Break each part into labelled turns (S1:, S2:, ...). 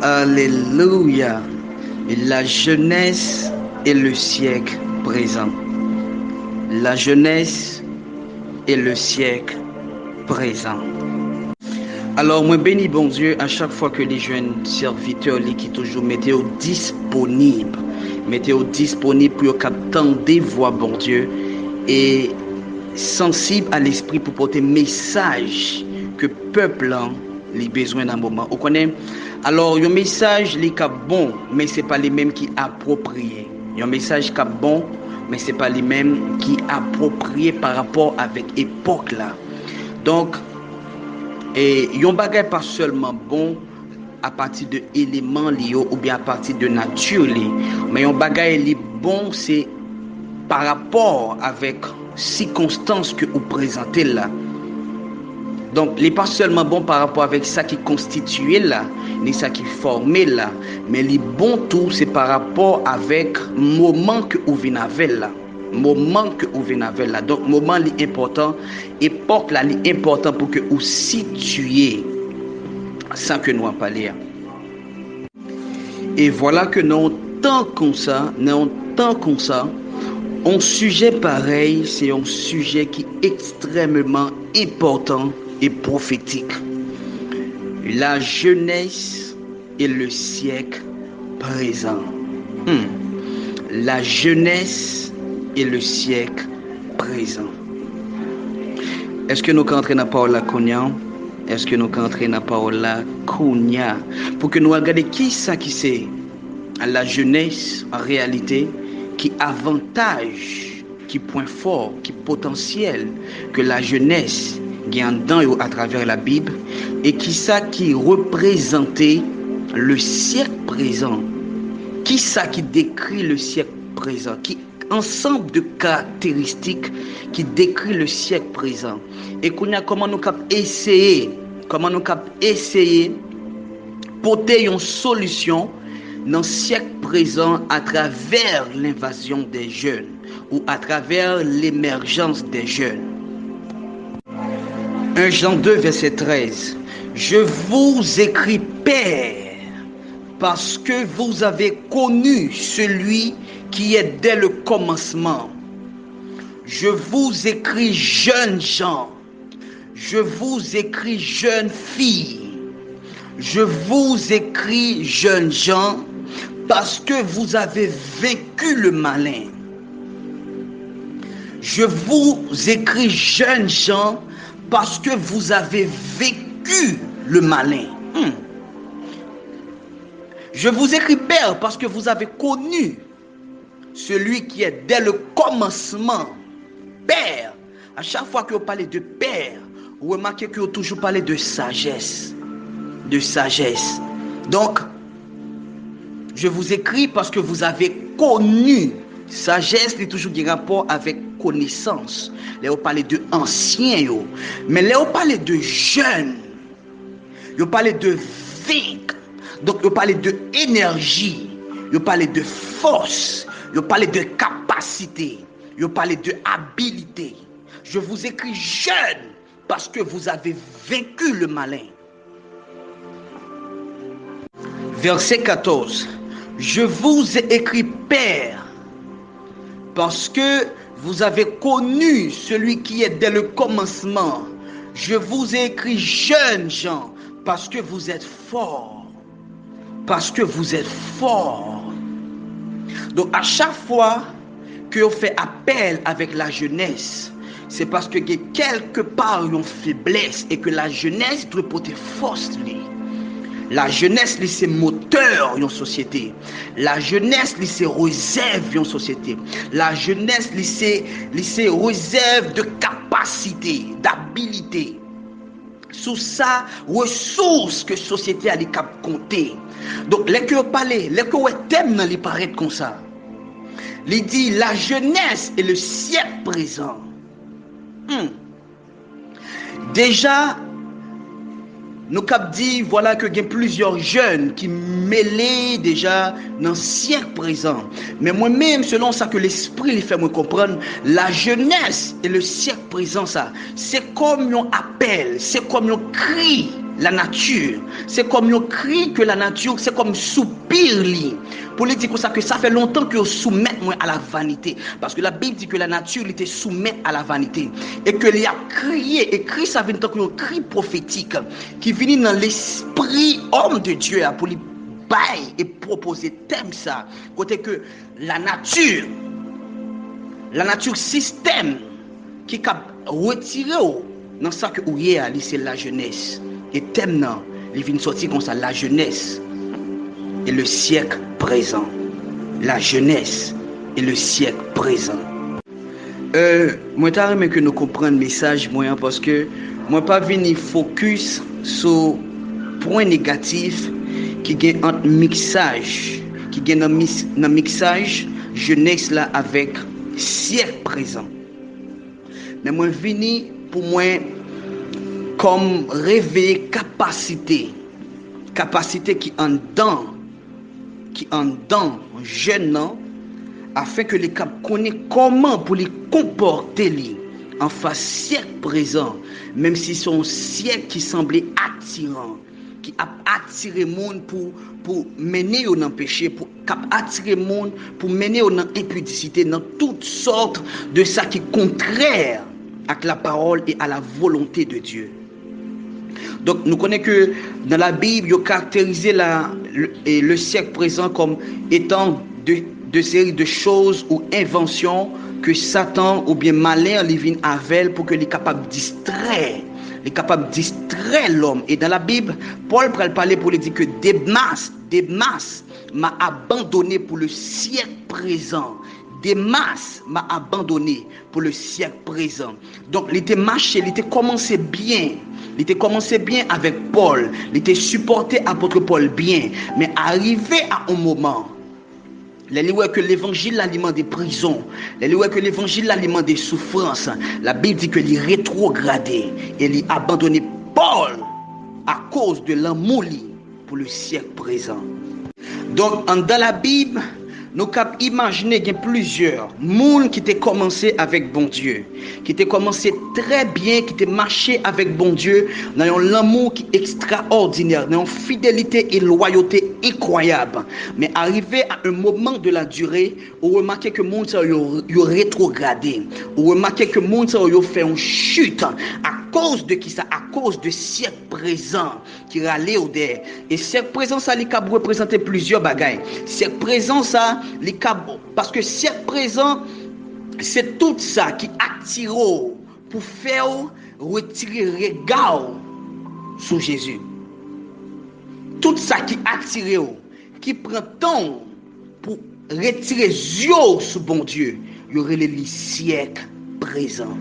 S1: Alléluia. La jeunesse et le siècle présent. La jeunesse et le siècle présent. Alors, moi bénis bon Dieu à chaque fois que les jeunes serviteurs qui toujours mettez disponible pour capter voix bon Dieu et sensible à l'esprit pour porter message que peuple a besoin d'un moment. Vous connaissez? Alors, un message qui est bon, mais ce n'est pas les mêmes qui appropriés. Un message qui est bon, mais ce n'est pas les mêmes qui appropriés par rapport avec l'époque là. Donc, et un bagage pas seulement bon à partir de éléments liés ou bien à partir de nature liée, mais un bagage est bon c'est par rapport avec circonstances que vous présentez là. Donc, il n'est pas seulement bon par rapport avec ça qui constitue là, ni ça qui formé là, mais il est bon tout c'est par rapport avec le moment que vous venez avec là. Moment que vous venez avec là. Donc, moment est important, époque là est important pour que vous situiez sans que nous en parlions. Et voilà que dans un temps comme ça, un sujet pareil, c'est un sujet qui est extrêmement important et prophétique. La jeunesse et le siècle présent. La jeunesse et le siècle présent. Est-ce que nous rentrons dans la parole Kounia? Est-ce que nous rentrons dans la parole Kounia? Pour que nous regardions qui c'est la jeunesse en réalité, qui avantage, qui point fort, qui potentiel que la jeunesse gagne dedans à travers la Bible, et qui représentait le siècle présent. Qui décrit le siècle présent? Qui ensemble de caractéristiques qui décrit le siècle présent. Et comment nous essayer porter une solution dans le siècle présent à travers l'invasion des jeunes ou à travers l'émergence des jeunes. 1 Jean 2 verset 13. Je vous écris Père parce que vous avez connu celui qui est dès le commencement. Je vous écris jeunes gens, je vous écris jeunes filles, je vous écris jeunes gens parce que vous avez vaincu le malin. Je vous écris jeunes gens parce que vous avez vécu le malin. Je vous écris Père parce que vous avez connu celui qui est dès le commencement. Père. À chaque fois que vous parlez de Père, vous remarquez que vous toujours parlé de sagesse. De sagesse. Donc, je vous écris parce que vous avez connu. Sagesse est toujours des rapports avec connaissance. Là, vous parlez de anciens. Mais là, vous parlez de jeunes. Vous parlez de vaincre. Donc, vous parlez de énergie. Vous parlez de force. Vous parlez de capacité. Vous parlez de habilité. Je vous écris jeune parce que vous avez vaincu le malin. Verset 14. Je vous ai écrit Père parce que vous avez connu celui qui est dès le commencement. Je vous ai écrit jeunes gens parce que vous êtes forts. Parce que vous êtes forts. Donc à chaque fois que on fait appel avec la jeunesse, c'est parce que quelque part une faiblesse et que la jeunesse doit porter force. La jeunesse c'est moteur d'une société. La jeunesse c'est réserve d'une société. La jeunesse c'est réserve de capacité, d'habilité. Sous sa ressource que la société a les cap compter. Donc les que parler, les que thème dans les paraît comme ça. Il dit la jeunesse et le siècle présent. Déjà, nous cap dit voilà que il y a plusieurs jeunes qui mêlés déjà dans le siècle présent. Mais moi-même, selon ça que l'esprit les fait me comprendre, la jeunesse et le siècle présent, ça, c'est comme un appel, c'est comme un cri la nature. C'est comme un cri que la nature, c'est comme soupir li. Pour lui dire comme ça que ça fait longtemps que vous soumettez moi à la vanité. Parce que la Bible dit que la nature était soumise à la vanité. Et que il a crié, et cri ça vient tant qu'un cri prophétique qui vient dans l'esprit homme de Dieu pour lui bailler et proposer thème ça. Côté que la nature système qui a retiré dans ça que vous avez, c'est la jeunesse. Et thème non, il vient sortir comme ça, la jeunesse et le siècle présent. La jeunesse et le siècle présent. Moi, j'aimerais que nous comprenions le message, moi, parce que moi, pas venir focus sur point négatif qui gagne un mixage, qui gagne un mixage jeunesse là avec siècle présent. Mais moi, venir pour moi comme réveiller capacité qui en dedans jeune afin que les cap connaissent comment pour les comporter en face siècle présent, même si son siècle qui semblait attirant, qui a attiré monde pour mener au péché, pour attirer monde pour mener au impudicité, dans toutes sortes de ça qui est contraire à la parole et à la volonté de Dieu. Donc, nous connaissons que dans la Bible, il caractérisé le siècle présent comme étant de séries de choses ou inventions que Satan ou bien malin les vient avec pour que les capable distraire. Les capable distraire l'homme. Et dans la Bible, Paul parler pour lui dire que Démas m'a abandonné pour le siècle présent. Démas m'a abandonné pour le siècle présent. Donc, il était marché, il était commencé bien. Il était commencé bien avec Paul. Il était supporté apôtre Paul bien. Mais arrivé à un moment, les lois que l'évangile l'alimente des prisons, les lois que l'évangile l'alimente des souffrances, la Bible dit que il rétrogradé et il a abandonné Paul à cause de l'amour pour le siècle présent. Donc, dans la Bible, nous pouvons imaginer qu'il y a plusieurs monde qui étaient commencé avec bon Dieu, qui étaient commencé très bien, qui étaient marché avec bon Dieu, dans un amour qui est extraordinaire, dans une fidélité et loyauté incroyable. Mais arrivé à un moment de la durée, on remarque que le monde a rétrogradé, on remarque que le monde a fait une chute à cause de qui ça? À cause de siècle présent qui râlait au derrière. Et siècle présent, ça, les cap représenter plusieurs bagailles. Siècle présent, ça, les cap, parce que siècle présent, c'est tout ça qui attire pour faire retirer regard sur Jésus. Tout ça qui attire, qui prend temps pour retirer yeux sur bon Dieu, il y aurait les siècles présents.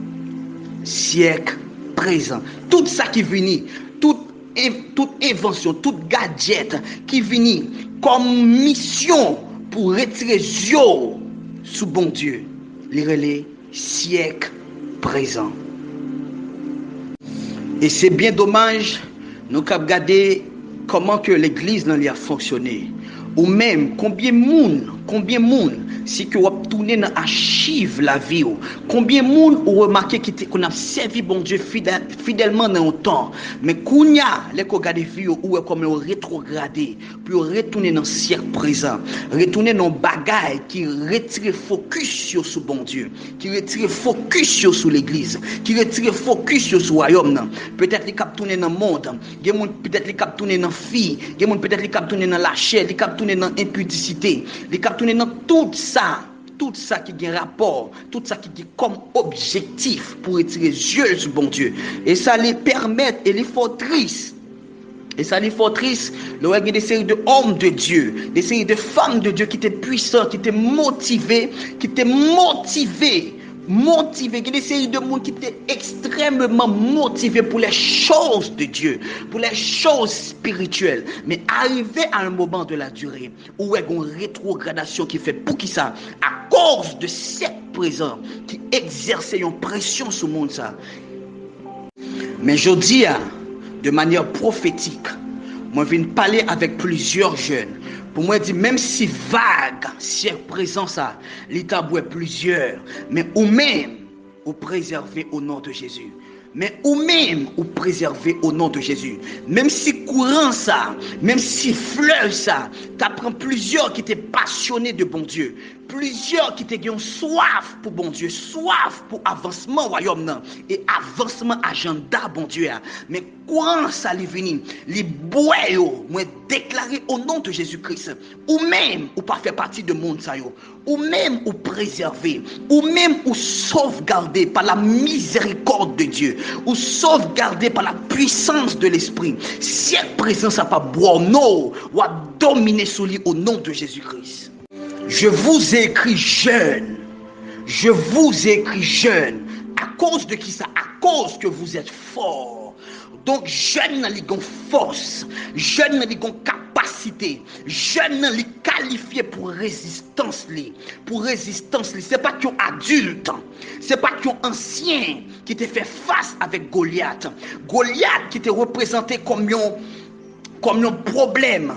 S1: Siècle présent. Tout ça qui vient, toute invention, tout gadget qui vient comme mission pour retirer yeux sur bon Dieu, les siècle présent. Et c'est bien dommage, nous avons regardé comment que l'église a fonctionné. Ou même, combien de monde, si que vous avez tourné dans l'archive la vie, combien de monde vous remarqué qu'on a servi bon Dieu fidèlement dans le temps, mais qu'on y a, les qu'on regarde vie, ou comme rétrogradé, puis retourner dans le siècle présent, retourner dans le bagage qui retire focus sur bon Dieu, qui retire focus sur l'église, qui retire focus sur le royaume. Peut-être les cap tourner dans le monde, peut-être les cap tourner dans la fille, peut-être les cap tourner dans la chair, les cap tourner dans l'impudicité, les cap tourner dans tout ça qui a un rapport, tout ça qui a comme objectif pour retirer yeux sur bon Dieu. Et ça les permet, et les fortrices. Et ça les fortrices, il y a des séries de hommes de Dieu, des séries de femmes de Dieu qui étaient puissants, qui étaient motivés, il y a des séries de monde qui étaient extrêmement motivés pour les choses de Dieu, pour les choses spirituelles. Mais arrivé à un moment de la durée où il y a une rétrogradation qui fait pour qui ça? À cause de cette présence qui exerçait une pression sur le monde ça. Mais je dis, de manière prophétique, moi je viens parler avec plusieurs jeunes. Pour moi, dire même si vague, siècle présent ça, l'état est plusieurs, mais ou même, ou préserver au nom de Jésus. Mais ou même ou préserver au nom de Jésus. Même si courant ça, même si fleuve ça, t'apprends plusieurs qui étaient passionnés de bon Dieu. Plusieurs qui étaient soif pour bon Dieu, soif pour avancement royaume non, et avancement agenda bon Dieu. Mais courant ça les venir, les bois yo, moi déclarer au nom de Jésus-Christ, ou même ou pas faire partie de monde ça yo, ou même ou préserver, ou même ou sauvegarder par la miséricorde de Dieu, ou sauvegarder par la puissance de l'esprit. Cette présence a pas boire non, ou à dominer sur lui au nom de Jésus-Christ. Je vous ai écrit jeune. Je vous ai écrit jeune. À cause de qui ça? À cause que vous êtes fort. Donc jeune n'a pas force. Jeune n'a pas capacité. Jeune n'a pas qualifié pour résistance. Pour résistance. Ce n'est pas qu'un adulte. Ce n'est pas qu'un ancien qui te fait face avec Goliath. Goliath qui te représenté comme un problème,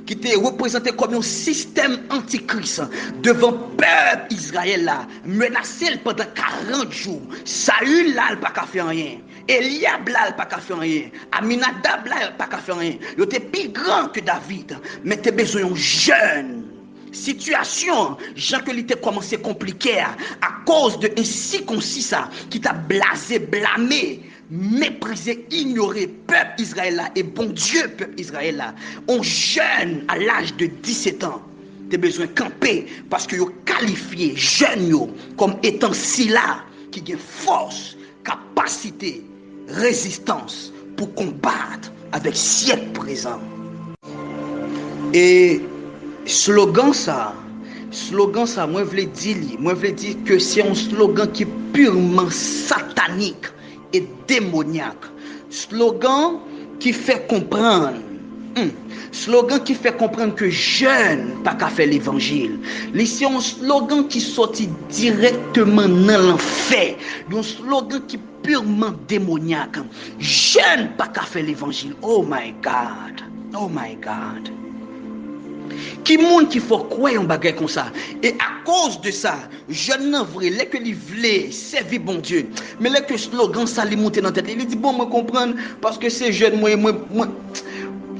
S1: qui était représenté comme un système antichrist devant le peuple Israël là, menacé pendant 40 jours. Saül là, il n'a pas fait rien. Eliab là, il n'a pas fait rien. Aminadab là, il n'a pas fait rien. Il était plus grand que David, mais tu as besoin d'un jeune. Situation, Jean que l'été commencé compliqué à cause de un circoncis ça qui t'a blasé, blâmé, méprisé, ignoré peuple Israël là et bon Dieu peuple Israël là. On jeune à l'âge de 17 ans, tu as besoin de camper parce que vous qualifié jeune comme étant si là qui a force, capacité, résistance pour combattre avec siècle présent. Et slogan ça, moi je veux dire que c'est un slogan qui est purement satanique et démoniaque. Slogan qui fait comprendre. Slogan qui fait comprendre que jeune pas qu'à faire l'évangile. C'est un slogan qui sortit directement dans l'enfer. Un slogan qui est purement démoniaque. Jeune pas qu'à faire l'évangile. Oh my God. Oh my God. Qui monde qui faut croire en bagage comme ça et à cause de ça jeune nan vrai les que li vle servir bon Dieu mais les que slogan ça li monter dans tête il dit bon moi comprendre parce que c'est jeune moi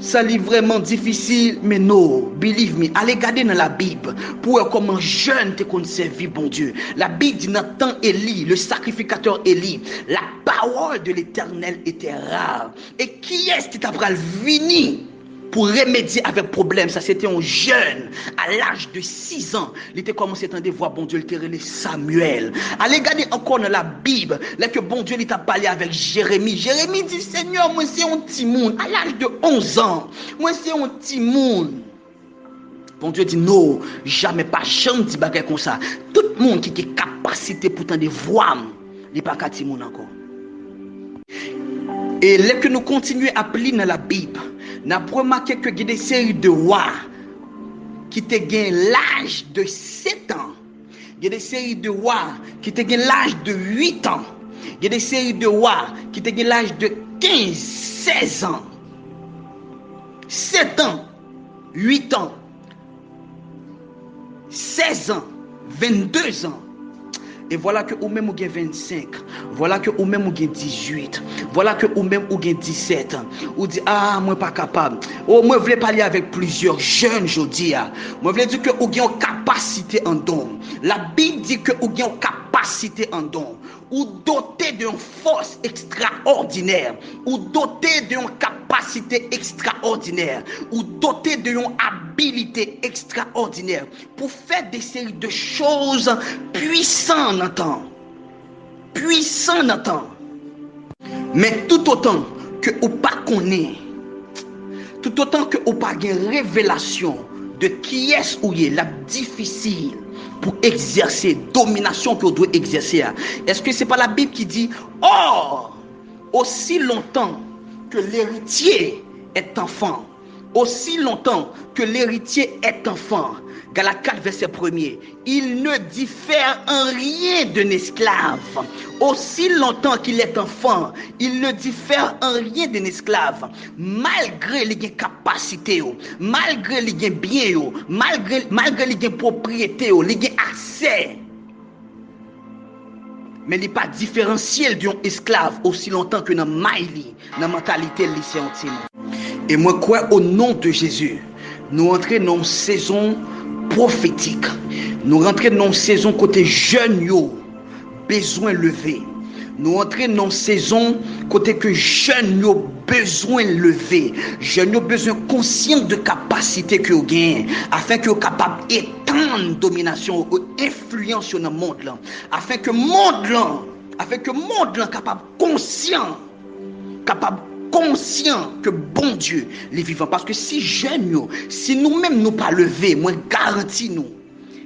S1: ça li vraiment difficile mais non believe me allez garder dans la Bible pour voir comment jeune te qu'on servir bon Dieu. La Bible dit dans temps Élie le sacrificateur Élie la parole de l'Éternel était rare et qui est-ce qui t'a pral venir pour remédier avec problème? Ça c'était un jeune à l'âge de 6 ans. Il était commencé à entendre voix bon Dieu, il était relé Samuel. Allez regarder encore dans la Bible, là que bon Dieu il t'a parlé avec Jérémie. Jérémie dit Seigneur, moi c'est un petit monde à l'âge de 11 ans. Moi c'est un petit monde. Bon Dieu dit non, jamais pas jamais dit bagay comme ça. Tout le monde qui a capacité pour entendre voix, il n'est pas petit monde encore. Et là que nous continuons à lire dans la Bible, nous avons remarqué que il y a des séries de rois qui te gagnent l'âge de 7 ans. Il y a des séries de rois qui te gagnent l'âge de 8 ans. Il y a des séries de rois qui te gagnent l'âge de 15, 16 ans. 7 ans, 8 ans, 16 ans, 22 ans. Et voilà que ou même ou gen 25, voilà que ou même ou gen 18, voilà que ou même ou gen 17 ans. Ou dit ah moi pas capable. Oh moi voulais parler avec plusieurs jeunes jodi a. Moi voulais dire que ou gen capacité en don. La Bible dit que ou gen capacité en don. Ou doté d'une force extraordinaire, ou doté d'une capacité extraordinaire, ou doté d'une habilité extraordinaire pour faire des séries de choses puissantes dans le temps. Puissant dans le temps. Mais tout autant que ou pas connaît, tout autant que ou pas une révélation de qui est ou est la difficile pour exercer domination que vous doit exercer. Est-ce que c'est pas la Bible qui dit or aussi longtemps que l'héritier est enfant, aussi longtemps que l'héritier est enfant, Galates 4 verset 1er, il ne diffère en rien d'un esclave. Aussi longtemps qu'il est enfant, il ne diffère en rien d'un esclave. Malgré les capacités, malgré les biens, malgré les propriétés, les accès. Mais il n'est pas différentiel d'un esclave aussi longtemps que dans maïli, dans la mentalité lycéenne. Et moi, quoi, au nom de Jésus, nous entrons dans une saison prophétique. Nous rentrons dans une saison côté jeune, yo, besoin levé. Nous entrons dans une saison côté que jeunes ont besoin lever. Jeunes ont besoin conscient de capacité que vous gagnez afin que vous capable d'étendre domination ou influence sur le monde là. Afin que le monde là capable conscient que bon Dieu les vivants. Parce que si jeunes, si nous-mêmes nous pas lever, moi garantis nous.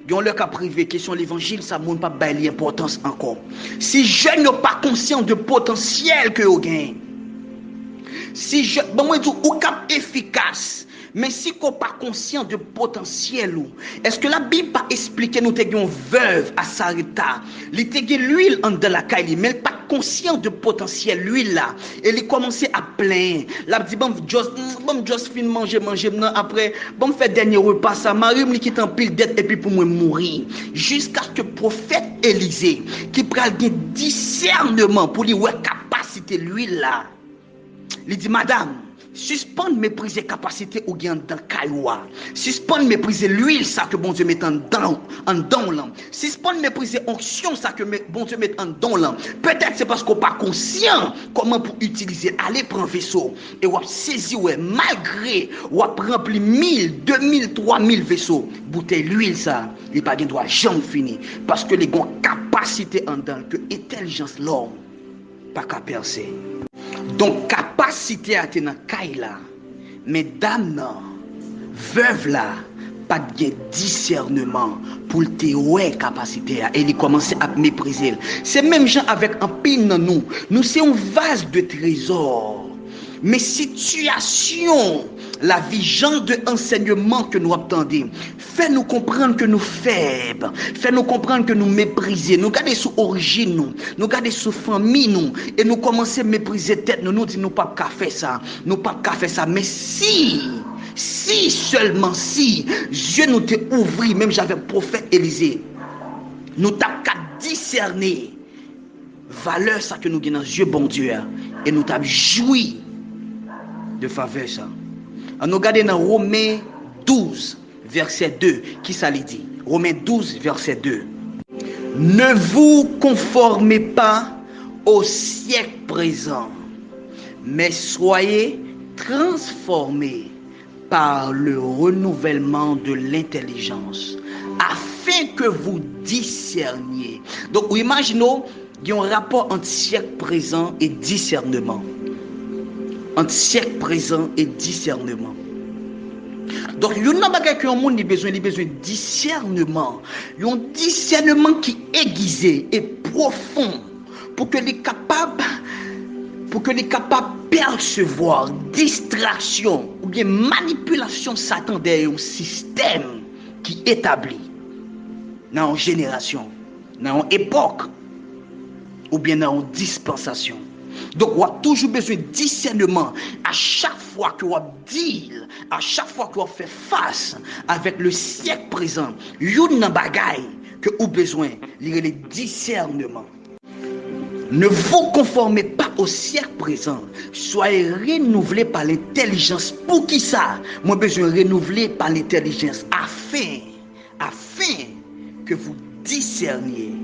S1: Ils ont leur cas privé, question l'évangile, ça ne pas bailler l'importance encore. Si jeunes n'ont pas conscients de potentiel que vous gagnez, si je, bon, moi, ou cap efficace, mais si vous n'êtes pas conscient de potentiel, est-ce que la Bible pas expliqué nous une veuve à Sarita, il était l'huile en de la caille, mais elle pas conscient de potentiel l'huile là, et il commençait à plaindre. Là dit bon just fin manger après bon faire dernier repas ça Marie me quitte en pile dette et puis pour moi mourir jusqu'à ce que prophète Élisée qui pral des discernement pour lui ouais capacité l'huile là. Il dit madame suspendre mépriser capacité ou bien dans cailloua. Suspendre mépriser l'huile ça que bon Dieu met en don là. Suspendre mépriser onction ça que bon Dieu met en don là. Peut-être c'est parce qu'on pas conscient comment pour utiliser. Allez prendre vaisseau et on saisi ouais malgré on rempli 1000, 2000, 3000 vaisseaux. Bouteille l'huile ça, il pas gain droit jamais fini parce que les gon capacité en dedans que intelligence l'homme pas qu'à percer. Donc capacité à tenir caille là, mais dame là, veuve là, pas de discernement pour te ouais capacité et il commence à mépriser. C'est même gens avec un pin dans nous c'est un vase de trésor. Mais situation, la vision de enseignement que nous attendons, fait nous comprendre que nous faibles, fait nous comprendre que nous méprisons, nous garder sous origine, nous garder sous famille, nous, et nous commencer à mépriser tête, nous disons nous pas qu'à faire ça, mais si seulement si, Dieu nous t'a ouvert, même j'avais prophète Élisée, nous t'a qu'à discerner valeur ça que nous gagnons dans Dieu bon Dieu, et nous t'a joui de faveur ça. On nous regarde dans Romains 12 verset 2 qui ça dit. Romains 12 verset 2. Ne vous conformez pas au siècle présent, mais soyez transformés par le renouvellement de l'intelligence afin que vous discerniez. Donc imaginons qu'il y a un rapport entre siècle présent et discernement. Entre siècle présent et discernement. Donc, il y a un bagage que le monde a besoin de discernement. Il y a un discernement qui est aiguisé et profond pour que les capables percevoir distraction ou bien manipulation Satan derrière un système qui est établi dans une génération, dans une époque ou bien dans une dispensation. Donc, on a toujours besoin de discernement à chaque fois que on deal, à chaque fois qu'on fait face avec le siècle présent. Il y a un bagage que vous avez besoin, le discernement. Ne vous conformez pas au siècle présent. Soyez renouvelés par l'intelligence. Pour qui ça? Moi, besoin de renouveler par l'intelligence afin que vous discerniez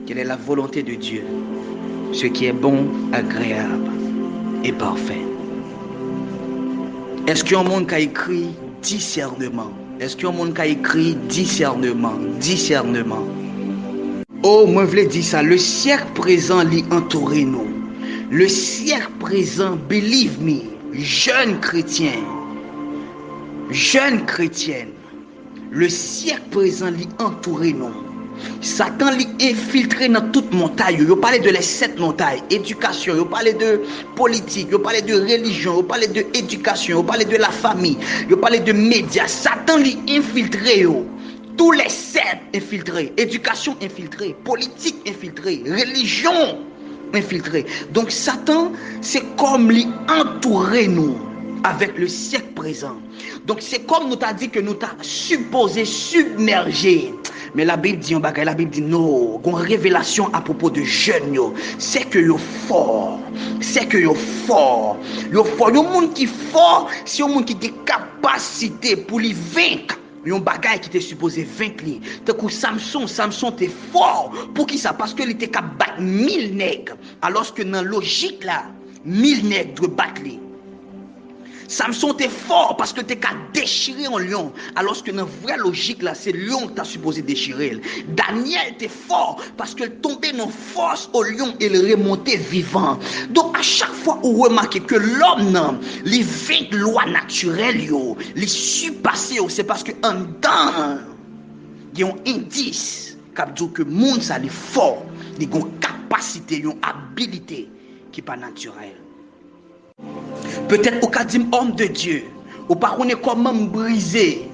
S1: quelle est la volonté de Dieu. Ce qui est bon, agréable et parfait. Est-ce qu'il y a un monde qui a écrit discernement? Est-ce qu'il y a un monde qui a écrit discernement? Discernement. Oh, moi je voulais dire ça. Le siècle présent l'y entoure nous. Le siècle présent, believe me, jeunes chrétiens, le siècle présent l'y entoure nous. Satan l'y infiltré dans toute montagne. Il parlait de les 7 montagnes. Éducation, il parlait de politique, il parlait de religion, il parlait de éducation, il parlait de la famille, il parlait de médias. Satan l'y infiltré. Tous les 7 infiltrés. Éducation infiltrée, politique infiltrée, religion infiltrée. Donc Satan, c'est comme l'y entourer nous. avec le siècle présent. Donc c'est comme nous t'a dit que nous t'a supposé submerger. Mais la Bible dit non, une révélation à propos de jeunes, c'est que yo fort. C'est que yo fort. Yo fort. Yo monde qui fort, c'est un monde qui a des capacités pour les vaincre. Yon bagay qui était supposé vaincre li. Tant que Samson était fort. Pour qui ça? Parce que il était capable de battre 1000 nègres. Alors que dans la logique là, 1000 nègres doivent battre li. Samson était fort parce que tu es déchirer un lion. Alors que dans la vraie logique, là, c'est lion que tu as supposé déchirer. Daniel était fort parce qu'il tombait dans force au lion et il remontait vivant. Donc, à chaque fois où vous remarquez que l'homme, les 20 lois naturelles, les surpassées, c'est parce que en dedans, il y a un indice qui dit que le monde est fort, il y a une capacité, une habilité qui n'est pas naturelle. Peut-être au cas d'un homme de Dieu, ou pas qu'on est comment briser.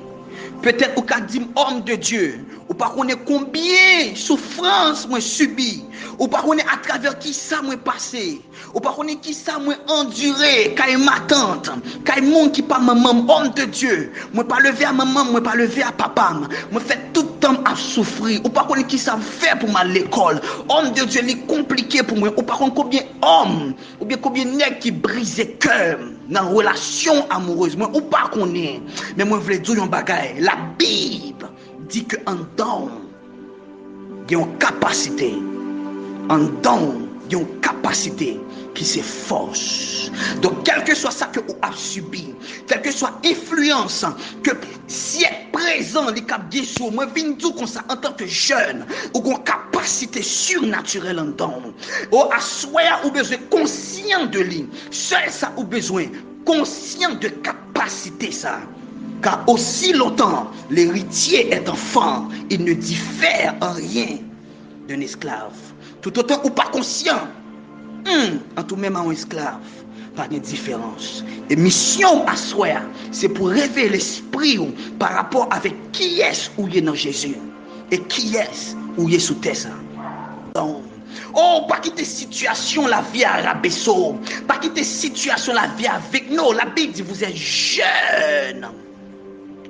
S1: Peut-être au cas d'un homme de Dieu, ou pas qu'on est combien souffrance moi subi, ou pas qu'on est à travers qui ça moi passé, ou pas qu'on est qui ça moi enduré, quand ma tante, quand monde qui pas maman homme de Dieu, moi pas lever à maman, moi pas lever à papa, moi fait tout le temps à souffrir, ou pas qu'on est qui ça fait pour moi l'école, homme de Dieu c'est compliqué pour moi, ou pas qu'on combien homme, ou bien combien nèg qui brise cœur dans relation amoureuse, moi ou pas qu'on est, mais moi je voulais dire un bagage, la Bible dit que en don, il y a une capacité. En don, il y a une capacité qui s'efforce. Donc, quel que soit ça que vous avez subi, quelle que soit l'influence que si est présent, les cap sur moi, je viens dire comme ça, en tant que jeune, ou une capacité surnaturelle en don. Ou à soi, ou besoin conscient de lui. Seul ça, ou besoin conscient de capacité ça. Car aussi longtemps l'héritier est enfant, il ne diffère en rien d'un esclave. Tout autant ou pas conscient, en tout même un esclave, pas de différence. Et mission à soi, c'est pour révéler l'esprit par rapport avec qui est-ce où il est dans Jésus et qui est-ce où il est sous terre. Donc, oh, pas quitter situation, la vie à rabaisser, pas quitter situation, la vie avec nous. La Bible dit vous êtes jeunes.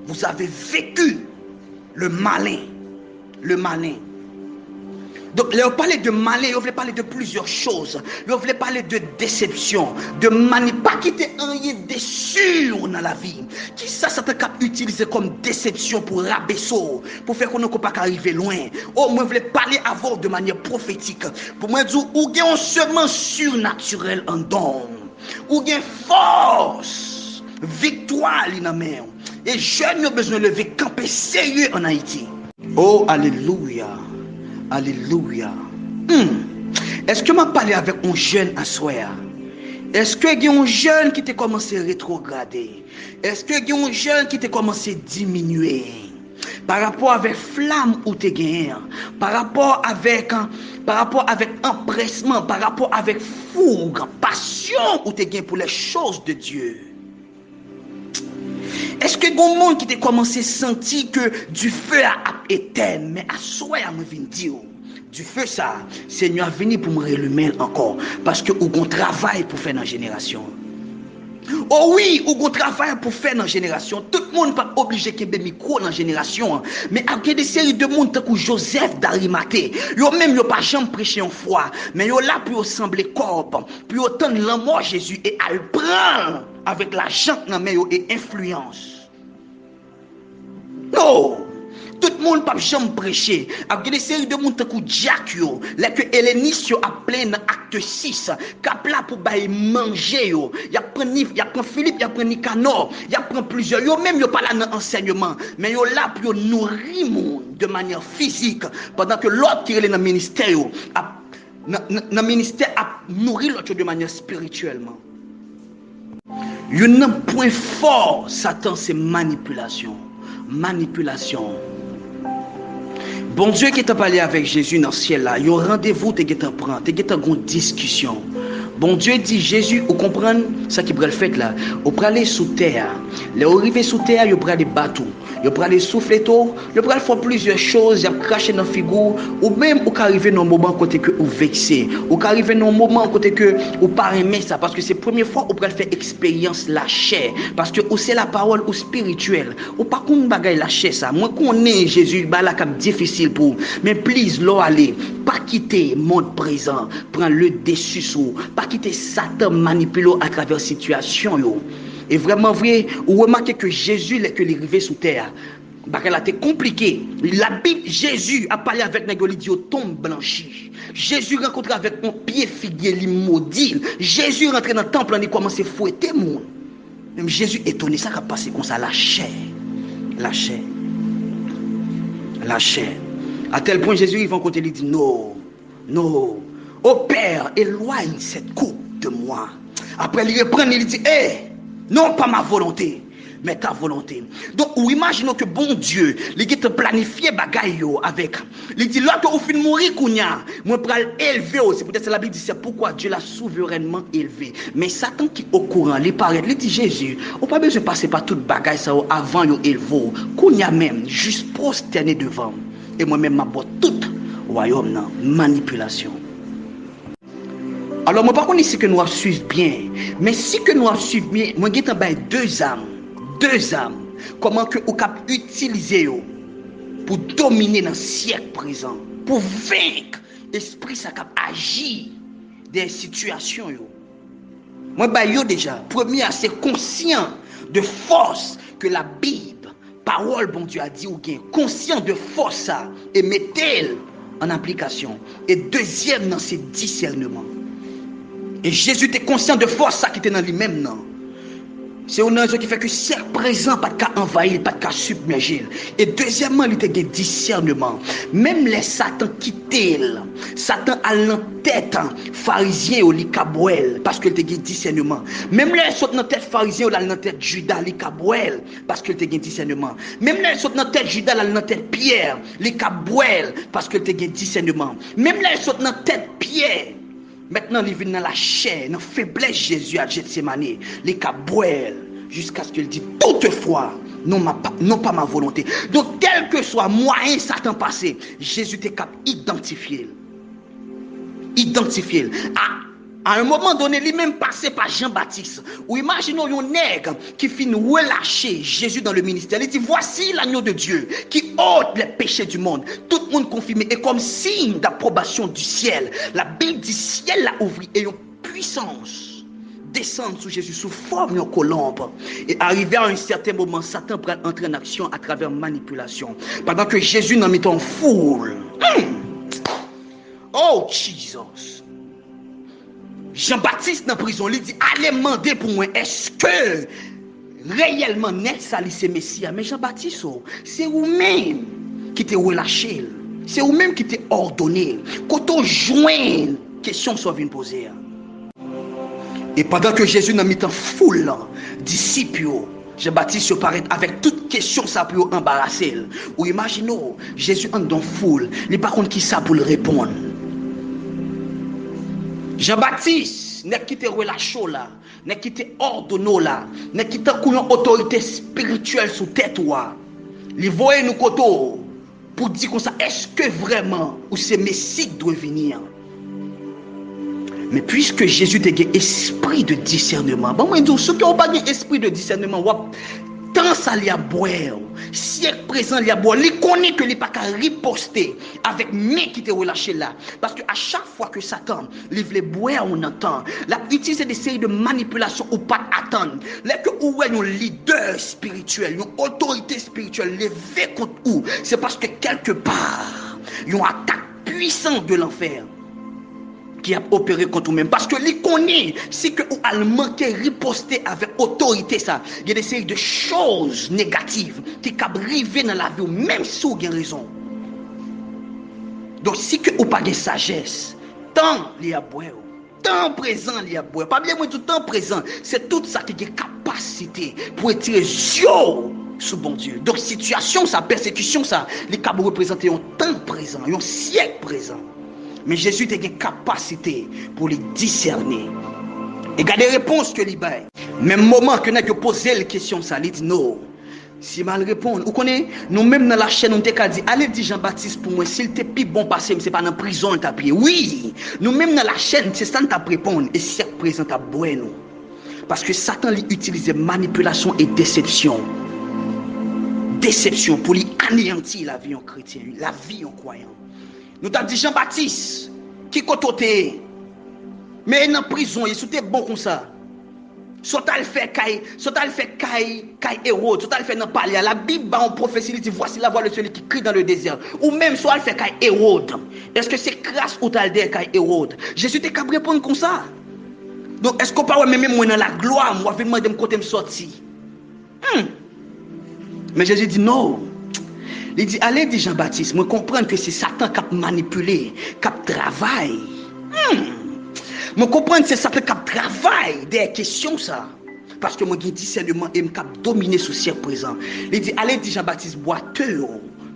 S1: Vous avez vécu le malin. Le malin. Donc, là, on parlait de malin, on voulait parler de plusieurs choses. On voulait parler de déception, de manipulation. Pas quitter rien déçu dans la vie. Qui ça t'a utilisé comme déception pour rabaisser, pour faire qu'on ne peut pas arriver loin. Oh, moi, je voulais parler avant de manière prophétique. Pour moi, dire, ou il y a un semence surnaturel en don. Ou il y a force, victoire, dans la main. Et jeunes ont besoin de lever camper sérieux en Haïti. Oh, alléluia. Alléluia. Est-ce que m'a parlé avec un jeune à soir? Est-ce que il y a un jeune qui t'a commencé à rétrograder? Est-ce que il y a un jeune qui t'a commencé à diminuer? Par rapport avec flamme ou t'es gagné? Par rapport avec empressement? Par rapport avec fougue, passion ou t'es gagné pour les choses de Dieu? Est-ce que bon monde qui t'a commencé à sentir que du feu a éteint, mais à soi à me dire du feu ça, Seigneur venu pour me rallumer encore parce que ou gon travail pour faire dans la génération. Oh oui, ou gon travail pour faire dans la génération. Tout le monde pas obligé qu'il y ait micro dans la génération, mais il y a des séries de monde comme Joseph d'Arimathée. Yo même yo pas jamais prêché en foi, mais yo là pour sembler corps, pour autant l'amour Jésus et à le prendre avec l'argent dans main et influence. Non, tout le monde pas jamais prêcher. Avec des séries de monde comme Jack yo, là que Hélénis yo a plein dans acte 6, cap là pour bailler manger yo. Y a prend Philippe, y a prend Nicanor, y a prend plusieurs. Yo même yo pas là dans enseignement, mais yo là pour nourrir monde de manière physique pendant que l'autre qui est dans le ministère yo dans ministère a nourri l'autre de manière spirituellement. Un point fort, Satan, c'est manipulation. Manipulation. Bon Dieu qui t'a parlé avec Jésus dans le ciel là, il y a un rendez-vous, tu as une discussion. Bon Dieu dit, Jésus, vous comprenez ce qu'il peut faire là? Vous pouvez aller sous terre. Les arrivés sous terre, vous pouvez aller battre. Vous pouvez aller souffler tout. Vous pouvez faire plusieurs choses. Vous pouvez cracher dans la figure. Ou même, vous pouvez arriver dans un moment côté que vous vexez. Vous pouvez arriver dans un moment côté que vous ne pas aimer ça. Parce que c'est la première fois que vous pouvez faire expérience la chair. Parce que c'est la parole ou spirituelle. Ou pas qu'on bagaille la chair ça. Moi, qu'on est Jésus, bah là, c'est difficile pour vous. Mais please, l'eau allez. Pas quitter le monde présent. Prendre le dessus sur. Pas quitter Satan manipuler à travers la situation. Yo. Et vraiment vrai, vous remarquez que Jésus, que il est arrivé sous terre, elle a été compliqué. La Bible, Jésus a parlé avec les dit tombe blanchi. Jésus rencontré avec un pied figuier, il maudit. Jésus rentré dans le temple, il commence à fouetter le monde. Même Jésus étonné, ça a passé comme ça, la chair. La chair. La chair. À tel point, Jésus, il va rencontrer, il dit non, non. Ô Père, éloigne cette coupe de moi. Après, il reprend, il dit, non pas ma volonté, mais ta volonté. Donc, ou imaginons que bon Dieu, il a planifié bagaille avec. Il dit, lorsque vous finissez de mourir, moi pour élever aussi. Peut-être la Bible dit, c'est pourquoi Dieu l'a souverainement élevé. Mais Satan qui est au courant, il paraît, il dit, Jésus, on pas besoin de passer par toute bagaille ça avant de élever. Kounya même, juste prosterné devant. Et moi-même, ma botte toute royaume, manipulation. Alors, moi, par contre, ici que nous suivons bien. Mais si que nous suivons bien, moi, j'ai deux âmes. Deux âmes. Comment que vous pouvez utiliser pour dominer dans le siècle présent. Pour vaincre l'esprit ça cap agir des situations. Moi, déjà, premier, c'est conscient de force que la Bible, parole, bon Dieu, a dit ou bien. Conscient de force ça et mettez-le en application. Et deuxième, c'est discernement. Et Jésus était conscient de force ça qui était dans lui-même. Non. C'est une raison qui fait que siècle présent, pas de cas envahir, pas de cas submerger. Et deuxièmement, il était discernement. Même les Satan quittent, Satan a l'entête pharisien ou l'icabouel, parce qu'il était discernement. Même les sautent dans tête pharisien ou dans tête Judas, l'icabouel, parce qu'il était discernement. Même les sautent dans tête Judas, dans tête Pierre, l'icabouel, parce qu'il était discernement. Même les sautent dans tête Pierre. Maintenant, il vient dans la chair, dans la faiblesse Jésus à Gethsemane, les cabouels, jusqu'à ce qu'il dit toutefois, non pas ma volonté. Donc, quel que soit moyen Satan passé, Jésus était capable d'identifier. Identifier. À un moment donné, lui-même passé par Jean-Baptiste. Ou imaginons un nègre qui finit relâcher Jésus dans le ministère. Il dit, voici l'agneau de Dieu qui ôte les péchés du monde. Tout le monde confirmé. Et comme signe d'approbation du ciel, la Bible dit, ciel l'a ouvert et une puissance descend sur Jésus sous forme de colombe. Et arrivé à un certain moment, Satan prend entrer en action à travers manipulation. Pendant que Jésus n'en met en foule. Oh, Jesus! Jean-Baptiste dans la prison, il dit, allez demander pour moi, est-ce que réellement net ça c'est Messia? Mais Jean-Baptiste, c'est vous-même qui t'es relâché. C'est vous-même qui t'es ordonné. Quand on joint, question soit venue poser. Et pendant que Jésus n'a mis en foule, disciples, Jean-Baptiste se paraît avec toute question ça peut embarrasser. Ou imaginons, Jésus entre dans foule, il par contre qui ça pour le répondre. Jean-Baptiste n'est quitté relâché là, n'est quitté ordonné là, n'est quitté une autorité spirituelle sous tête toi. Il voit nous koto pour dire comme ça, est-ce que vraiment ou c'est Messie doit venir? Mais puisque Jésus a un esprit de discernement, bon moi dis ceux qui n'ont pas un esprit de discernement, tant ça li a boire, siècle présent li a boire, il connaît que il pas qu'à riposter avec mais qui te relâché là, parce que à chaque fois que Satan livre les boire on entend, la utiliser des séries de manipulations ou pas attendre, là que ou un leader spirituel, une autorité spirituelle levé contre ou, c'est parce que quelque part, une attaque puissante de l'enfer qui a opéré contre nous-mêmes. Parce que les connaît, si que ou a manqué riposter avec autorité ça, il y a des séries de choses négatives qui peuvent arriver dans la vie, même si vous avez raison. Donc si que ou pas de sagesse, tant il y a boire, temps présent il y a boire, pas bien moi tout temps présent, c'est tout ça qui a capacité pour étirer sous bon Dieu. Donc situation ça, persécution ça, les capables représenter un temps présent, un siècle présent. Mais Jésus a une capacité pour les discerner. Et gardez réponse que l'il baille. Même moment que n'a que posé la question, ça, il dit non. Si mal répondre, vous connaissez, nous-mêmes dans la chaîne, on t'a dit, allez dire Jean-Baptiste pour moi, s'il te plus bon passé, mais c'est pas dans la prison, on t'a prié. Oui, nous-mêmes dans la chaîne, c'est ça qu'on t'a répondre, et c'est présent à boire nous. Parce que Satan lui utilise manipulation et déception. Déception pour lui anéantir la vie en chrétien, la vie en croyant. Nous t'a dit Jean-Baptiste, qui côté, mais dans la prison, il était bon comme ça. Soit elle fait caille Hérode, soit elle fait dans palais. La Bible en prophétie dit voici la voix de celui qui crie dans le désert. Ou même soit elle fait caille Hérode. Est-ce que c'est grâce ou t'as dit caille Hérode? Jésus t'es capable de répondre comme ça. Donc est-ce qu'on parle même moi dans la gloire, moi je vais demander de côté me sortir. Mais Jésus dit non. Il dit allez dit Jean-Baptiste, moi comprendre que c'est Satan qui a manipulé, qui a travaillé. Je comprends que c'est ça qui travaille des questions ça. Parce que moi j'ai discernement et je dominer sous ciel présent. Il dit allez dit Jean-Baptiste boiteux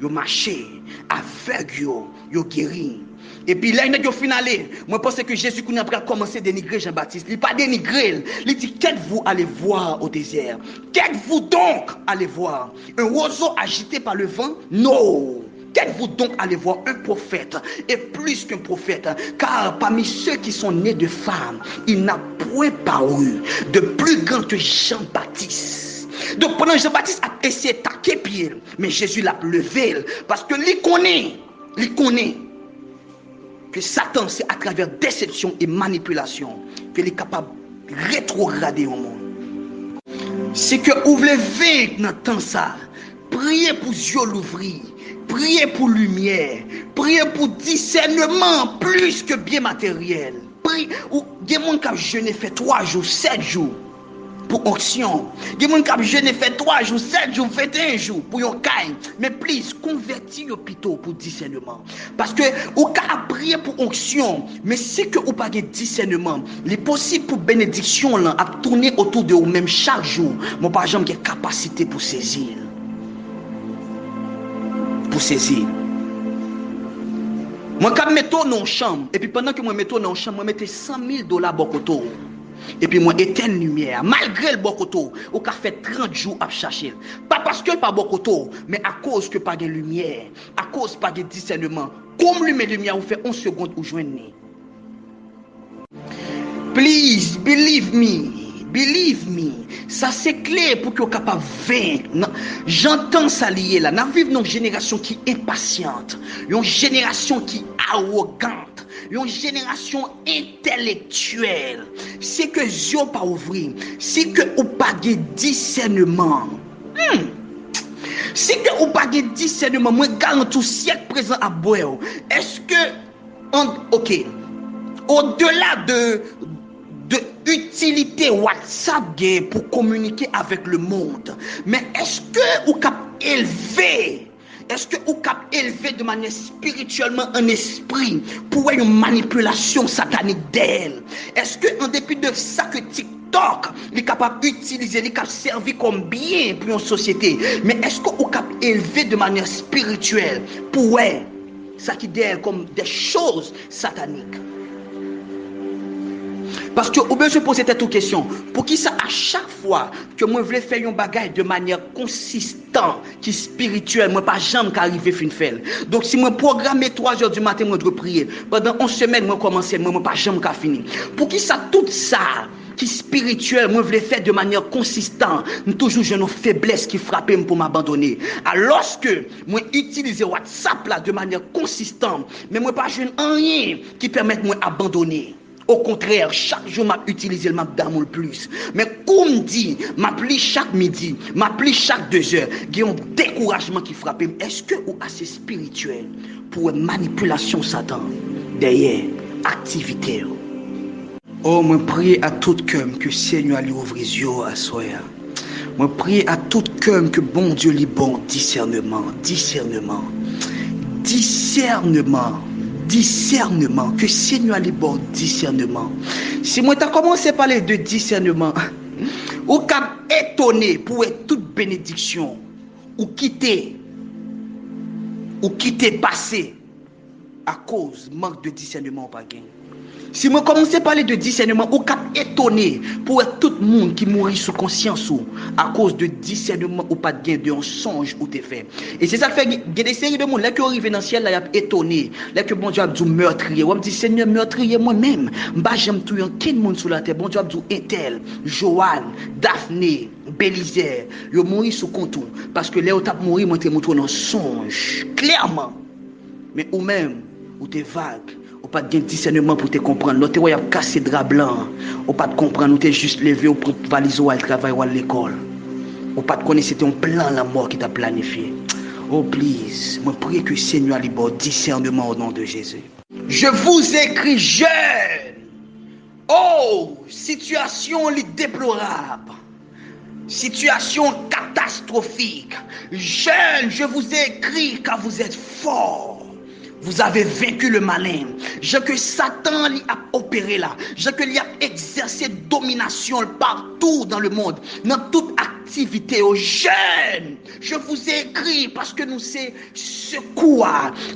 S1: yo marché aveugle yo guéri. Et puis là il a finalé. Moi pense que Jésus qu'on a commencé à dénigrer Jean-Baptiste. Il pas dénigrer, il dit qu'êtes-vous allez voir au désert? Qu'êtes-vous donc allez voir? Un roseau agité par le vent? Non. Qu'êtes-vous donc allez voir un prophète et plus qu'un prophète, car parmi ceux qui sont nés de femmes, il n'a point paru de plus grand que Jean-Baptiste. Donc pendant Jean-Baptiste a essayé de taquer pied, mais Jésus l'a levé parce que il connaît que Satan c'est à travers déception et manipulation qu'il est capable de rétrograder au monde. C'est que vous levez dans temps ça, priez pour Dieu l'ouvrir. Priez pour lumière, priez pour discernement plus que bien matériel. Priez, ou des gens qui ont jeûné fait 3 jours, 7 jours pour onction. Des gens qui ont jeûné fait 3 jours, 7 jours, 21 jours pour yon caille. Mais please, convertis plutôt pour discernement. Parce que ou ka prier pour onction, mais c'est que ou pas de discernement, les possibles pour bénédiction là à tourner autour de vous même chaque jour. Mon pas jamais capacité pour saisir. Pour saisir. Moi, quand je mets dans une chambre, et puis pendant que je mets dans une chambre, je mets $100,000 bokoto. Et puis moi, éteins lumière. Malgré le bokoto, on a fait 30 jours à chercher. Pas parce que pas bokoto, mais à cause que pas de lumière, à cause pas de discernement. Comme lui met lumière, on fait 11 secondes ou joindre. Please, believe me. Believe me, ça c'est clair pour que vous soyez capable de vaincre. J'entends ça lié là. Nous vivons une génération qui est impatiente, une génération qui est arrogante, une génération intellectuelle. C'est que Dieu pas ouvrir, c'est que vous pas de discernement. C'est que vous pas de discernement. Moi, garantis tout siècle présent à boire. Est-ce que, ok, au-delà de utilité WhatsApp pour communiquer avec le monde, mais est-ce que vous cap élevé, est-ce que vous cap élevé de manière spirituellement un esprit pour une manipulation satanique d'elle? Est-ce que en dépit de ça que TikTok est capable d'utiliser, il est capable de servir comme bien pour une société, mais est-ce que vous cap élevé de manière spirituelle pour ça qui d'elle comme des choses sataniques? Parce que ou bien je pose cette question, pour qui ça à chaque fois que moi voulais faire un bagage de manière consistante, qui spirituelle, moi pas jamais qu'arriver fin faire. Donc si moi programme 3 heures du matin moi dois prier, pendant 11 semaines moi commencer moi pas jamais qu'à finir. Pour qui ça tout ça qui spirituel, moi voulais faire de manière consistante, toujours j'ai une faiblesse qui frappe pour m'abandonner. Alors que moi utiliser WhatsApp là de manière consistante, mais moi pas j'ai rien qui permette moi abandonner. Au contraire, chaque jour, je utilise le map d'amour plus. Mais comme dit, m'appelle chaque midi, m'appelle chaque 2 heures, il y a un découragement qui frappe. Est-ce que vous assez spirituel pour une manipulation Satan derrière activité? Oh, moi prie à tout cœur que le Seigneur lui ouvre les yeux à soi. Moi prie à tout cœur que bon Dieu lui bon discernement, discernement, discernement. Discernement, que Seigneur a les bons discernement. Si moi t'as commencé à parler de discernement, ou qu'à étonné pour être toute bénédiction, ou quitter passé à cause manque de discernement pas gain. Si moi commence à parler de discernement, ou cap étonné pour tout le monde qui mourit sous conscience ou à cause de discernement ou pas de gain de un songe ou t'es fait. Et c'est ça qui fait qu'il y a des séries de monde là qui arrivent dans le ciel là, y a étonné, là que bon Dieu a dit meurtrier, ou me dit Seigneur meurtrier moi-même, bah j'aime tout quel monde sur la terre, bon Dieu a dit Intel, Joanne, Daphné, Bélisaire, yo mourir sous contour parce que là où t'as mourir moi t'es montré dans songe clairement. Mais ou même ou t'es vague. Ou pas de discernement pour te comprendre. Nous te voyons casser drap blanc. Ou pas de comprendre. Nous te juste levé ou pour valiser ou à travail ou à l'école. Ou pas de connaître c'était un plan la mort qui t'a planifié. Oh please, moi prie que Seigneur libère discernement au nom de Jésus. Je vous écris jeune. Oh, situation déplorable. Situation catastrophique. Jeune, je vous ai écrit car vous êtes fort. Vous avez vaincu le malin. Je que Satan lui a opéré là. Je que lui a exercé domination partout dans le monde. Dans toute activité aux jeunes. Je vous ai écrit parce que nous c'est secours.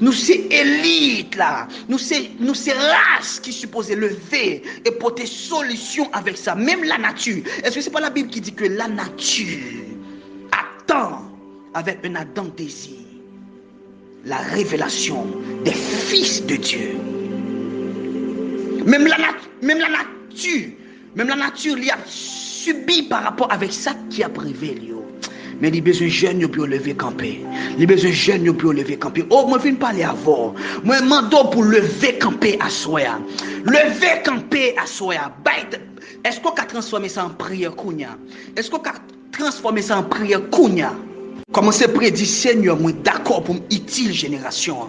S1: Nous c'est élite là. Nous c'est race qui supposait lever et porter solution avec ça. Même la nature. Est-ce que c'est pas la Bible qui dit que la nature attend avec un ardent désir la révélation des fils de Dieu. Même la nature lui a subi par rapport avec ça qui a privé lui. Mais les besoins jeunes pour lever camper. Les besoins jeunes pour lever camper. Oh, moi je viens parler avant. Moi je demande pour lever camper à soi. Lever camper à soi. Est-ce qu'on a transformé ça en prière kounya? Est-ce qu'on a transformé ça en prière kounya? Commencez à prédire, Seigneur, moi d'accord pour une utile génération.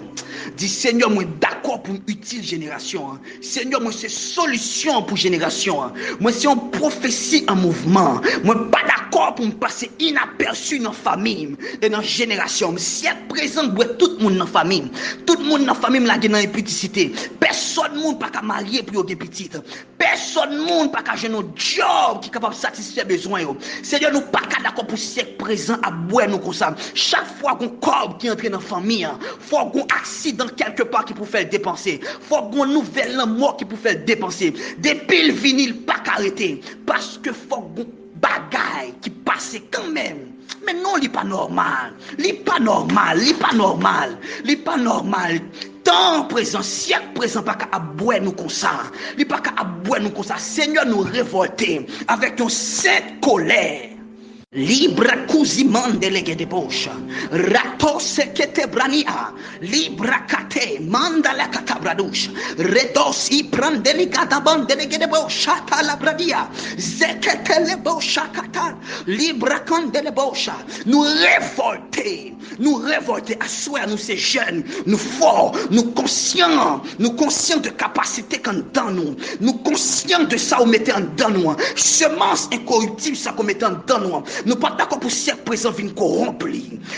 S1: Dis, Seigneur, moi d'accord pour une utile génération. Seigneur, moi c'est solution pour génération. Moi c'est une prophétie en mouvement. Moi pas d'accord pour me passer inaperçu dans la famille et dans la génération. Si elle présente tout le monde dans la famille. Tout le monde dans la famille là dans l'épicité. Personne monde pas qu'à marier pour des petites. Personne monde pas qu'à jouer un job qui est capable de satisfaire besoin. Seigneur, nous pas d'accord pour siècle présent à boire nous comme ça. Chaque fois qu'on corps qui entre dans la famille, faut qu'on accident quelque part qui peut faire dépenser. Faut qu'on nouvelle mort qui peut faire dépenser. Depuis le vinyle pas arrêter parce que faut qu'on bagaille qui passe quand même. Mais non, il n'est pas normal. Il n'est pas normal. Il n'est pas normal. Il n'est pas normal. Temps présent, siècle présent, pas qu'à boire nous comme ça. Il n'est pas qu'à boire nous comme ça. Seigneur, nous révolter avec une sainte colère. Libra cusiman delege de bosha, rato sekete brania, libra kate, manda la katabradusha, redos i prandeli kataban delege de bosha, la bradia, zekete le bosha kata, libra kandele bosha, nous révolter, à soi, nous ces jeunes, nous forts, nous conscients de capacité qu'on dans nous conscients de ça qu'on mettait en dans nous, semence incorruptible ça qu'on mettait en dans nous. Nous pas d'accord pour siècle présent venir corrompre.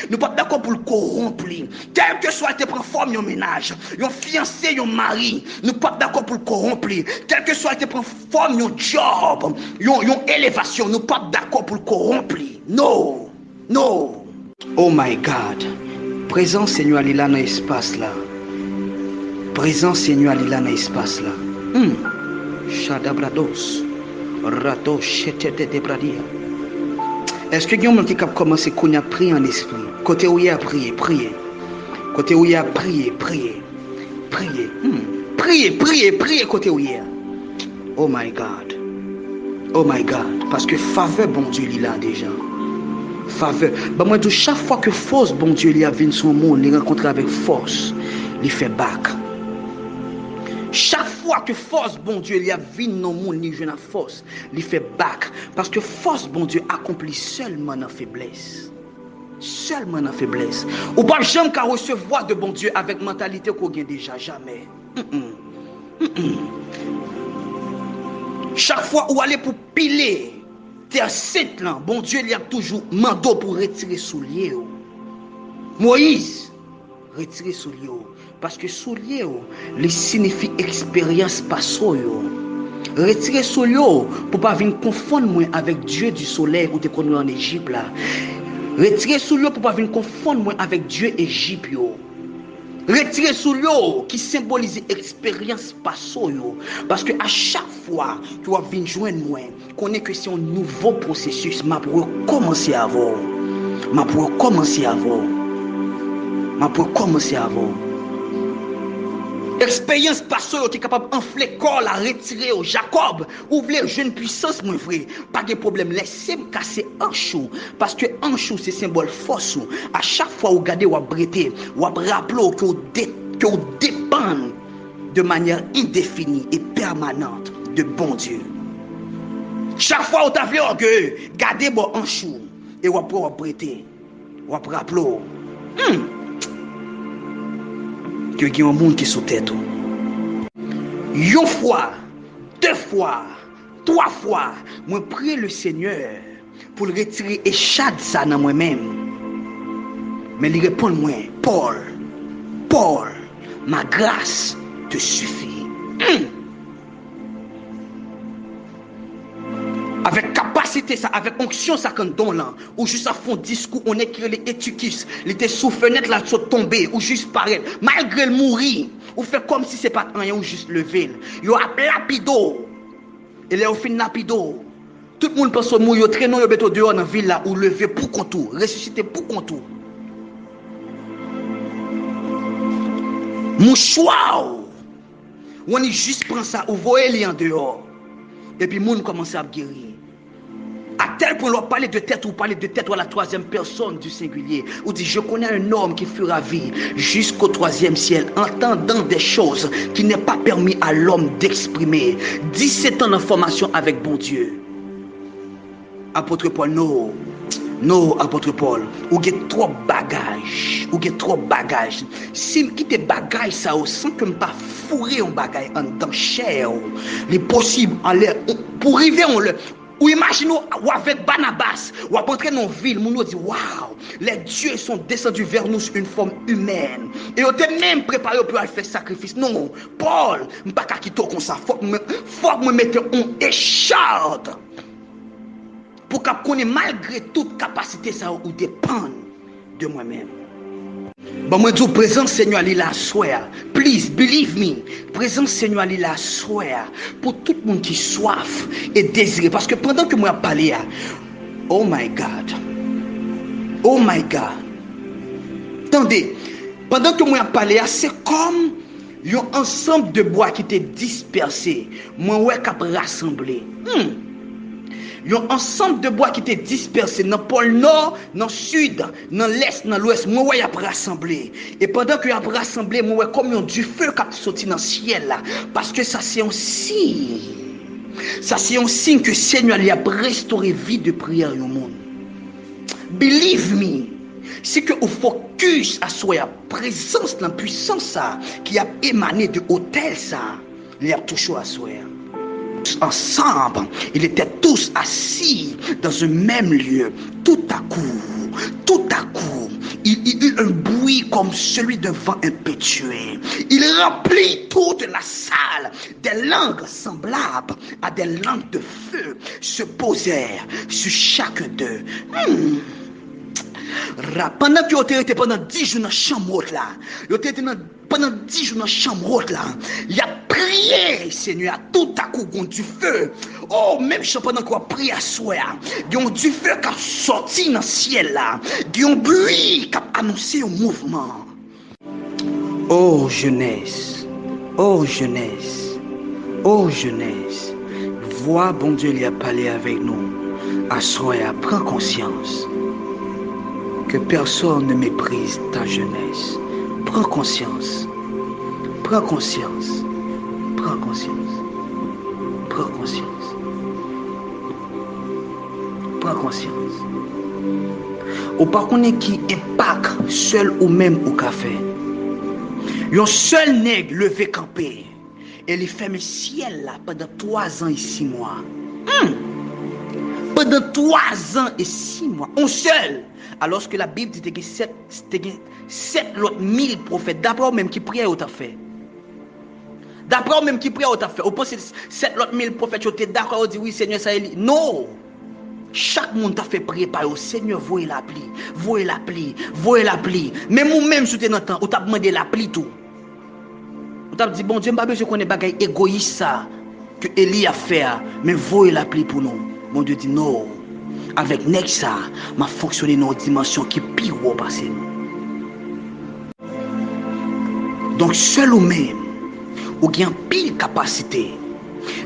S1: Nous pas d'accord pour le corrompre. Quel que soit te prend forme un ménage, un fiancé, un mari, nous pas d'accord pour le corrompre. Quel que soit te prend forme un job, une élévation, nous pas d'accord pour le corrompre. Non. Non. Oh my God. Présent Seigneur il là dans l'espace là. Présent Seigneur il là dans l'espace là. Shadabrados. Rato chete de bradia. Est-ce que quelqu'un qui a commencé à prier en esprit? Côté où il a prié, prier. Côté où il a prié, prier. Prier. Prier côté où il a. Oh my God. Oh my God. Parce que faveur, bon Dieu, il a déjà. Faveur. Ben moi, chaque fois que force, bon Dieu, il a vu son monde, il rencontre avec force, il fait back. Chaque fois que force, bon Dieu, il y a vu dans le monde, il joue la force, il fait back. Parce que force, bon Dieu, accomplit seulement dans la faiblesse. Seulement dans la faiblesse. Ou pas jamais qu'à recevoir de bon Dieu avec mentalité qu'on gagne déjà, jamais. Chaque fois où aller pour piler, terre sainte là, bon Dieu, il y a toujours mandat pour retirer soulier. Moïse, retirer soulier. Parce que soulier, il signifie expérience passée. Retirer soulier pour pas venir confondre moi avec Dieu du soleil ou te connu en Égypte là. Retirer soulier pour pas venir confondre moi avec Dieu Égypte. Retirer sous l'eau qui symbolise expérience passée. Parce que à chaque fois que tu vas venir joindre moi, connais que c'est un nouveau processus. Ma pour commencer avant. Ma pour commencer avant. Ma pour commencer avant. Expérience passée qui est capable d'enfler le corps, la retirer au Jacob. Ouvrir jeune puissance, mon frère. Pas de problème. Laissez-moi casser un chou. Parce que un chou, c'est symbole force. À chaque fois, vous regardez, vous brettez, vous rappelez que vous dépendez de manière indéfinie et permanente de bon Dieu. Chaque fois, vous avez orgueil, gardez un chou. Et vous brettez, vous rappelez. Que il y a un monde qui est sous tête. Une fois, deux fois, trois fois, moi prie le Seigneur pour le retirer et chade ça dans moi-même. Mais il répond moi, Paul, ma grâce te suffit. Avec capacité, ça, avec onction, ça quand don là, ou juste à fond discours, on écrit les étuquis, il était sous fenêtre là, sont tombés, ou juste paraître, malgré le mourir, ou fait comme si c'est pas rien, ou juste lever. Yo a lapido, et là, au fin lapido, tout le monde pense au mourir, traînant yo beto dehors dans la ville là, ou lever pour contour, ressusciter pour contour. Mouchoir, on est juste prend ça, ou voyez les en dehors, et puis le monde commence à guérir. À tel point, on parler de tête ou à la troisième personne du singulier. On dit, je connais un homme qui fera vie jusqu'au troisième ciel, entendant des choses qui n'est pas permis à l'homme d'exprimer. 17 ans de formation avec bon Dieu. Apôtre Paul, non, apôtre Paul, ou get trop bagage, s'il quitte bagage ça sans que me pas fourrer un bagage en dans chair, les possible en l'air pour arriver on le. Ou imaginez, ou avec Barnabas, ou à entrer dans une ville, on dit, waouh, les dieux sont descendus vers nous sous une forme humaine. Et on était même préparé pour aller faire sacrifice. Non, Paul, je ne peux pas quitter comme ça. Faut que je mette une écharde. Pour qu'on ait malgré toute capacité, ça ou dépend de moi-même. Bon, moi, dis, présence Seigneur, il la swear. Please, believe me. Présence Seigneur, il la swear. Pour tout le monde qui soif et désiré. Parce que pendant que moi parlé, oh my God. Attendez, pendant que moi parlé, c'est comme un ensemble de bois qui était dispersé. Moi, ouais, qui a rassemblé. Il y a un ensemble de bois qui était dispersé dans le pôle nord, dans le sud, dans l'est, dans l'ouest. Moi, il y a rassemblé. Et pendant qu'il y a rassemblé, moi, comme il y a du feu qui a sorti dans le ciel là. Parce que ça, c'est un signe. Ça, c'est un signe que le Seigneur a restauré vie de prière au monde. Believe me. C'est que au focus à soi, présence, la puissance ça, qui a émané de l'autel ça, il y a toujours à soi. Ensemble, ils étaient tous assis dans un même lieu. Tout à coup, il y eut un bruit comme celui d'un vent impétueux. Il remplit toute la salle. Des langues semblables à des langues de feu se posèrent sur chaque d'eux. Pendant que vous étiez pendant 10 jours dans la chambre là, pendant 10 jours dans la chambre là, il a prié, Seigneur, tout à coup, il y a du feu. Oh, même pendant qu'on a prié à soi, il y a du feu qui a sorti dans le ciel là, il y a un bruit qui a annoncé un mouvement. Oh jeunesse, vois bon Dieu il a parlé avec nous. À soi, prends conscience que personne ne méprise ta jeunesse. Prends conscience. Ou par contre qui impact seul ou même au café. Un seul nègre levé campé. Et il fait le ciel là pendant 3 ans et 6 mois. Pendant 3 ans et 6 mois. Un seul. Alors que la Bible dit que 7 autres 1000 prophètes. D'après même qui priaient au fait. D'après même qui priaient au fait. Au point 7 autres 1000 prophètes. Tu es d'accord, on dit oui Seigneur ça est. Non. Chaque monde t'a fait prier par au Seigneur, voyez la pluie, voyez la pluie, voyez la pluie. Même ou même sous tes temps, on t'a demandé la pluie tout. On t'a dit, bon Dieu, je connais bagaille égoïste ça que Élie a fait, mais voyez la pluie pour nous. Mon Dieu dit non. Avec Nexa, m'a fonctionné dans une dimension qui est pire au passé. Donc seul ou même, ou bien pile capacité.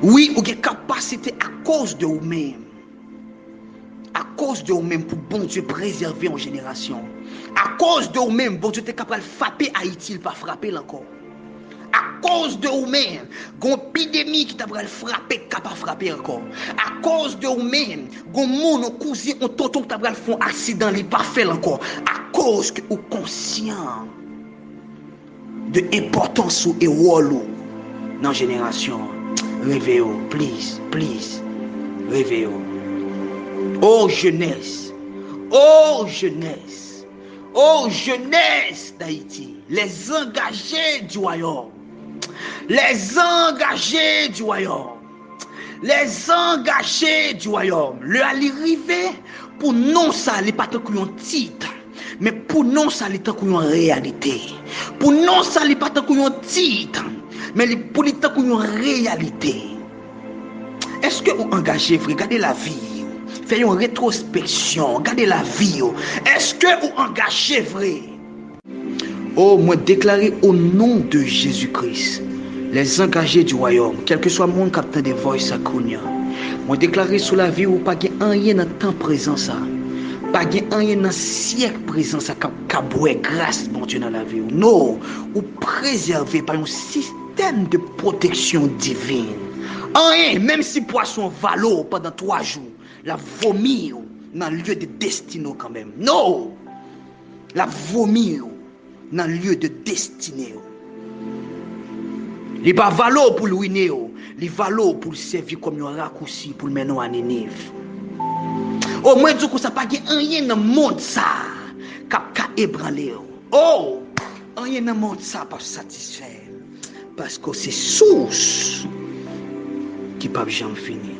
S1: Oui, ou bien capacité à cause de vous-même. À cause de vous-même pour bon Dieu préserver en génération. À cause de vous-même, bon Dieu t'es capable de frapper Haïti, il pas frapper encore. À cause de vous-même, une épidémie qui t'a frappé, qui pas frapper encore. À cause de vous-même, un monde, un cousin, un tonton qui t'a fait un accident, il pas fait encore. À cause que vous conscient de l'importance et rôle dans la génération. Réveillez-vous, please, please, réveillez-vous. Oh jeunesse, oh jeunesse, oh jeunesse d'Haïti, les engagés du royaume, les engagés du royaume, les engagés du royaume, le arrivé pour non ça, les pas tant qu'on titre, mais pour non ça, les tant qu'on réalité, pour non ça, les pas tant qu'on titre, mais pour les tant qu'on réalité. Est-ce que vous engagez, frère, regardez la vie? Faites une rétrospection, regardez la vie. Est-ce que vous engagez vrai? Oh, moi déclaré au nom de Jésus-Christ, les engagés du royaume, quel que soit mon capteur de voice à Kounia, moi déclaré sur la vie où pas rien dans le temps présent ça, pas rien dans le siècle présent ça, qu'à grâce mon Dieu dans la vie. Non, ou préservé par un système de protection divine. Rien, même si poisson valo pendant 3 jours, la vomir dans le lieu de destinée quand même. Non, la vomir dans le lieu de destinée. Il pas valo pour le ruiner, il valo pour le servir comme un raccourci pour le mener à Nénive. Au moins, du coup, ça pas rien dans le monde ça, qui a ébranlé. Oh, rien dans le monde ça pas satisfait. Parce que c'est source qui ne peut jamais finir.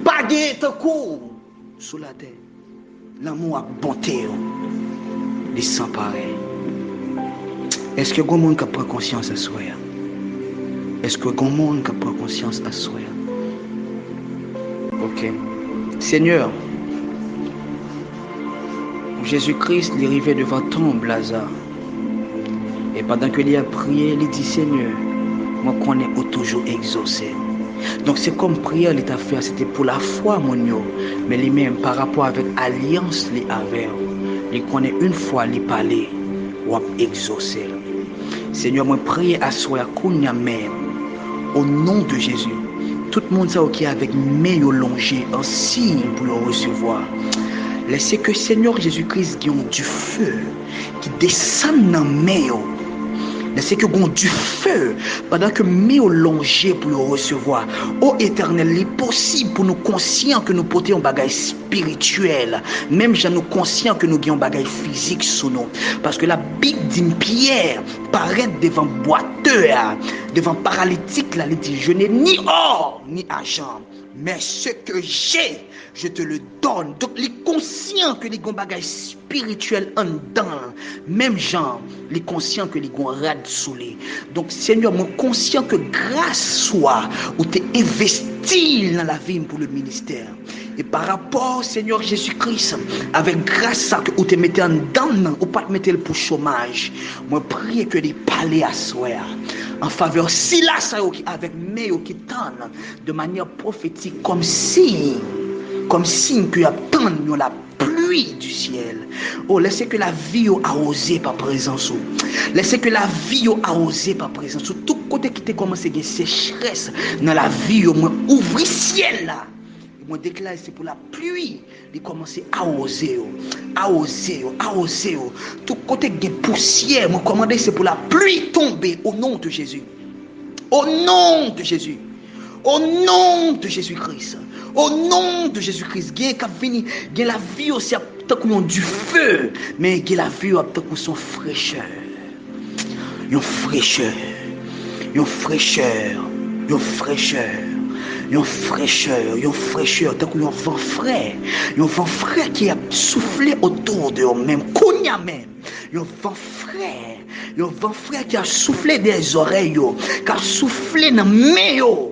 S1: Pas de coup sous la terre. L'amour a bonté, il sans pareil. Est-ce que grand monde qui prend conscience à soi? Est-ce que grand monde qui prend conscience à soi? Ok. Seigneur, Jésus-Christ est arrivé devant tombe Lazare. Et pendant que il a prié, il dit Seigneur, moi connais toujours exaucé. Donc c'est comme prière l'état fait, c'était pour la foi mon yo, mais lui-même par rapport avec alliance les avait, il connaît une fois les parler ou exaucer. Seigneur, moi prie à soi kounya même au nom de Jésus. Tout le monde ça qui est avec main longée en signe pour le recevoir. Laissez que Seigneur Jésus-Christ qui ont du feu qui descend dans main. Laissez que vous du feu pendant que nous longé pour le recevoir. Ô Éternel, il est possible pour nous conscients que nous portons un bagage spirituel, même si nous conscients que nous avons un bagage physique sous nous. Parce que la Bible dit Pierre paraît devant boiteux, devant paralytique, là, il dit je n'ai ni or ni argent, mais ce que j'ai, je te le donne. Donc, les conscients que les ont bagages spirituels en dedans, même gens, les conscients que les ont rad soulé. Donc, Seigneur, moi conscient que grâce soit où tu es investi dans la vie pour le ministère. Et par rapport, Seigneur Jésus-Christ, avec grâce ça que où tu mettais en dedans, ou pas te mettre pour chômage, moi prie que les palais à soi en faveur si là ça qui avec mais qui tendent de manière prophétique comme signe que attend la pluie du ciel. Oh, laissez que la vie a osé par présence. Laissez que la vie a osé par présence. Tout côté qui te commence à sécheresse dans la vie, moi ouvrir ciel là. Moi déclare c'est pour la pluie, il commence à oser, tout côté de poussière, moi commande c'est pour la pluie tomber au nom de Jésus. Au nom de Jésus. Au nom de Jésus-Christ. Au nom de Jésus-Christ. Gain la vie aussi tant qu'on du feu, mais gain la vie tant qu'on son fraîcheur. Une fraîcheur. Une fraîcheur. Une fraîcheur. une fraîcheur, tant qu'on vent frais, un vent frais qui a soufflé autour de eux-mêmes, Kounia même, un vent frais qui a soufflé des oreilles, qui a soufflé dans mes mains.